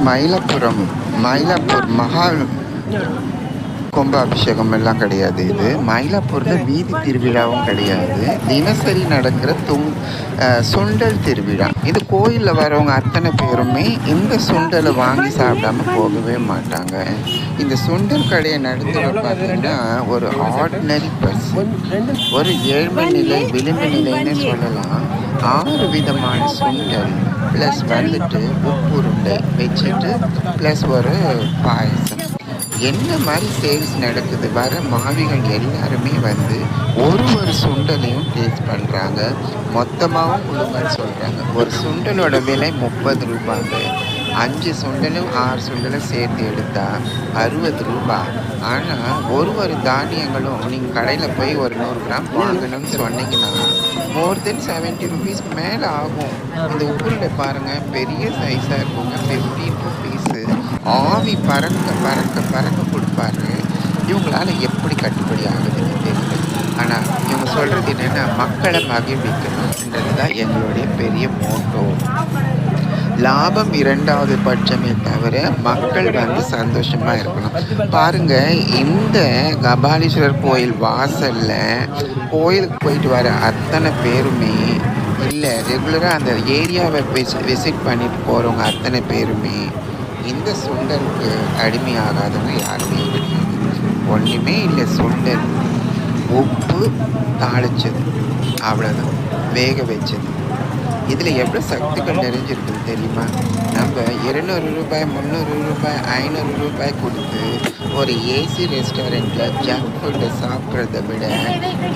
மயிலாப்பூர் மகா கும்பாபிஷேகம் எல்லாம் கிடையாது. இது மயிலாப்பூரில் வீதி திருவிழாவும் கிடையாது. தினசரி நடக்கிற சுண்டல் திருவிழா. இது கோயிலில் வரவங்க அத்தனை பேருமே இந்த சுண்டலை வாங்கி சாப்பிடாம போகவே மாட்டாங்க. இந்த சுண்டல் கடையை நடத்துகிற பார்த்தீங்கன்னா ஒரு ஆர்டினரி பர்சன், ஒரு ஏழ்மை நிலை விளிம்பு நிலைன்னு சொல்லலாம். 6 விதமான சுண்டல் ப்ளஸ் வந்துட்டு உப்புருண்டை வச்சுட்டு ப்ளஸ் ஒரு பாயசம். என்ன மாதிரி சேல்ஸ் நடக்குது? வர மாவிகள் எல்லாருமே வந்து ஒரு சுண்டலையும் டேஸ்ட் பண்ணுறாங்க. மொத்தமாகவும் கொடுங்கன்னு சொல்கிறாங்க. ஒரு சுண்டலோட விலை 30 ரூபாங்க. 5 சுண்டலும் 6 சுண்டலும் சேர்த்து எடுத்தால் 60 ரூபாய். ஆனால் ஒரு தானியங்களும் நீங்கள் கடையில் போய் ஒரு 100 கிராம் வாங்கணும்னு சொன்னீங்கன்னா மோர் தென் 70 ருபீஸ் மேலே ஆகும். இந்த உப்புருண்டை பாருங்கள், பெரிய சைஸாக இருக்குங்க. 15 ருபீஸு. ஆவி பறக்க பறக்க பறக்க கொடுப்பாரு. இவங்களால எப்படி கட்டுப்படி ஆகுதுன்னு தெரியல. ஆனால் இவங்க சொல்கிறது என்னென்னா மக்களை மகிழ்விக்கணுன்றது தான் எங்களுடைய பெரிய மோட்டோ. லாபம் 2வது பட்சமே தவிர மக்கள் வந்து சந்தோஷமாக இருக்கணும். பாருங்கள், இந்த கபாலீஸ்வரர் கோயில் வாசலில் கோயிலுக்கு போயிட்டு வர அத்தனை பேருமே இல்லை, ரெகுலராக அந்த ஏரியாவை விசிட் பண்ணிட்டு போகிறவங்க அத்தனை பேருமே இந்த சுண்டலுக்கு அடிமையாகாதவங்க யாருமே கிடையாது. ஒன்றுமே இல்லை, சுண்டல், உப்பு, தாளிச்சது, அவ்வளோதான், வேக வச்சது. இதில் எவ்வளோ சக்திகள் நிறைஞ்சிருக்குது தெரியுமா? நம்ம 200 ரூபாய் 300 ரூபாய் 500 ரூபாய் கொடுத்து ஒரு ஏசி ரெஸ்டாரண்ட்டில் ஜங்க் ஃபுட்டை சாப்பிட்றத விட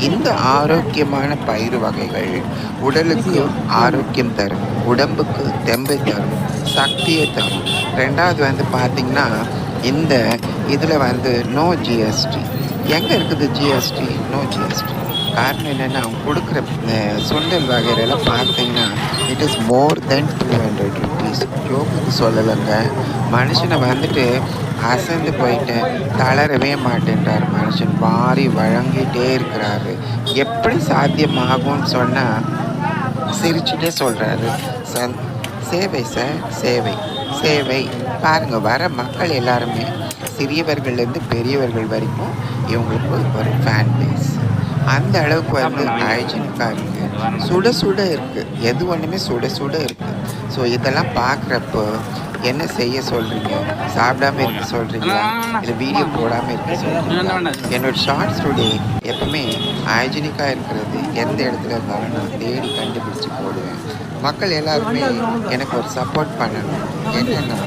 இந்த ஆரோக்கியமான பயிர் வகைகள் உடலுக்கு ஆரோக்கியம் தரும், உடம்புக்கு தெம்பை தரும், சக்தியை தரும். 2வது வந்து பார்த்திங்கன்னா இந்த இதில் வந்து நோ ஜிஎஸ்டி. எங்கே இருக்குது ஜிஎஸ்டி? No GST. காரணம் என்னென்னா அவங்க கொடுக்குற சுண்டல் வகையிலலாம் பார்த்தீங்கன்னா it is more than 200 rupees. ஜோக்குக்கு சொல்லலைங்க. மனுஷனை வந்துட்டு அசந்து போயிட்டு தளரவே மாட்டேன்றார் மனுஷன். வாரி வழங்கிட்டே இருக்கிறாரு. எப்படி சாத்தியமாகும்னு சொன்னால் சிரிச்சுட்டே சொல்கிறாரு. சேவை சார், சேவை சேவை. பாருங்கள், வர மக்கள் எல்லாருமே சிறியவர்கள்லேருந்து பெரியவர்கள் வரைக்கும் இவங்களுக்கு ஒரு ஃபேன் பேஸ். அந்த அளவுக்கு வந்து ஹைஜீனிக்காக இருக்குது. சுட சுட இருக்குது. எது ஒன்றுமே சுட சுட இருக்குது. ஸோ இதெல்லாம் பார்க்குறப்போ என்ன செய்ய சொல்கிறீங்க? சாப்பிடாமல் இருக்க சொல்கிறீங்களா, இல்லை வீடியோ போடாமல் இருக்க சொல்கிறீங்களா? என்னோடய ஷார்ட்ஸ் டுடே எப்பவுமே ஹைஜீனிக்காக இருக்கிறது எந்த இடத்துல இருந்தாலும் நான் தேடி கண்டுபிடிச்சி போடுவேன். மக்கள் எல்லாருமே எனக்கு ஒரு சப்போர்ட் பண்ணணும். என்னென்னா